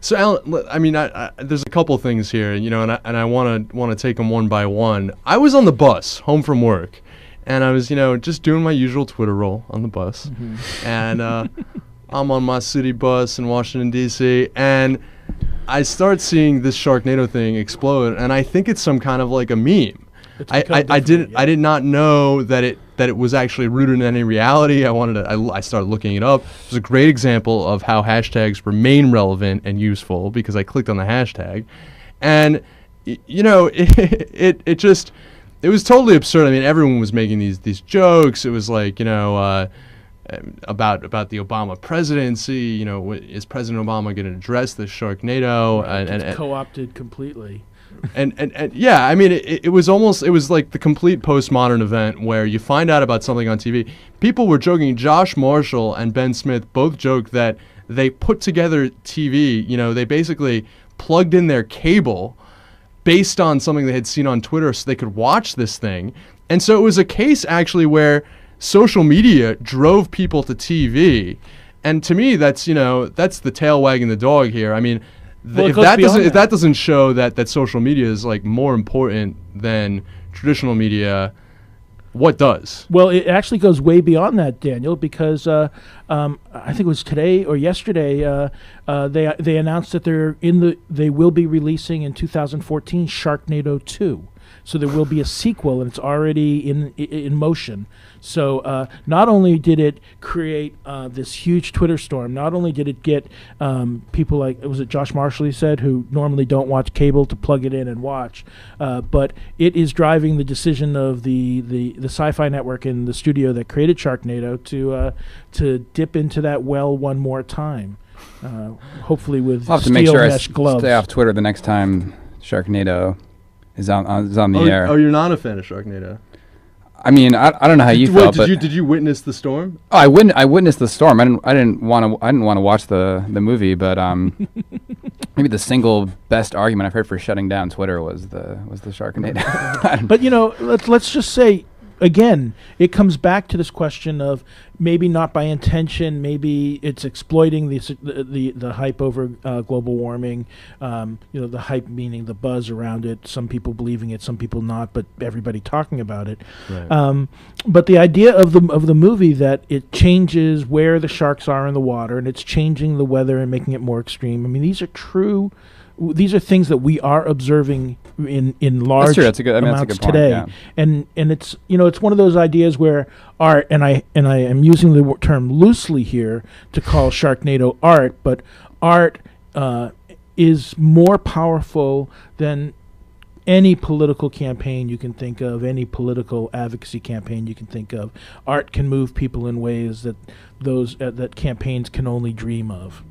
So, Alan, I mean, there's a couple things here, and I want to take them one by one. I was on the bus home from work, and I was, just doing my usual Twitter roll on the bus, and I'm on my city bus in Washington D.C. and I start seeing this Sharknado thing explode, and I think it's some kind of like a meme. I did not know that it was actually rooted in any reality. I started looking it up. It was a great example of how hashtags remain relevant and useful because I clicked on the hashtag, and it was totally absurd. I mean, everyone was making these jokes. It was like about the Obama presidency. Is President Obama going to address this Sharknado? Right, and co-opted completely. And yeah, I mean, it was like the complete postmodern event where you find out about something on TV. People were joking. Josh Marshall and Ben Smith both joked that they put together TV. They basically plugged in their cable based on something they had seen on Twitter so they could watch this thing. And so it was a case actually where social media drove people to TV. And to me, that's the tail wagging the dog here. I mean, if that doesn't show that social media is like more important than traditional media, what does? Well, it actually goes way beyond that, Daniel, because I think it was today or yesterday they announced that they will be releasing in 2014 Sharknado 2. So there will be a sequel, and it's already in motion. So not only did it create this huge Twitter storm, not only did it get people like, was it Josh Marshall, he said, who normally don't watch cable to plug it in and watch, but it is driving the decision of the Sci-Fi Network and the studio that created Sharknado to dip into that well one more time, hopefully with I'll have to steel make sure mesh gloves. Stay off Twitter the next time Sharknado is on the air. Oh, you're not a fan of Sharknado? I mean, I don't know how you felt. Did you witness the storm? Oh, I witnessed the storm. I didn't want to watch the movie, but maybe the single best argument I've heard for shutting down Twitter was the Sharknado. But let's just say, again, it comes back to this question of maybe not by intention, maybe it's exploiting the hype over global warming. The hype meaning the buzz around it. Some people believing it, some people not, but everybody talking about it. Right. But the idea of the movie that it changes where the sharks are in the water and it's changing the weather and making it more extreme. I mean, these are true. These are things that we are observing in large amounts today, yeah. And it's it's one of those ideas where art, and I am using the term loosely here to call Sharknado art, but art is more powerful than any political campaign you can think of, any political advocacy campaign you can think of. Art can move people in ways that campaigns can only dream of.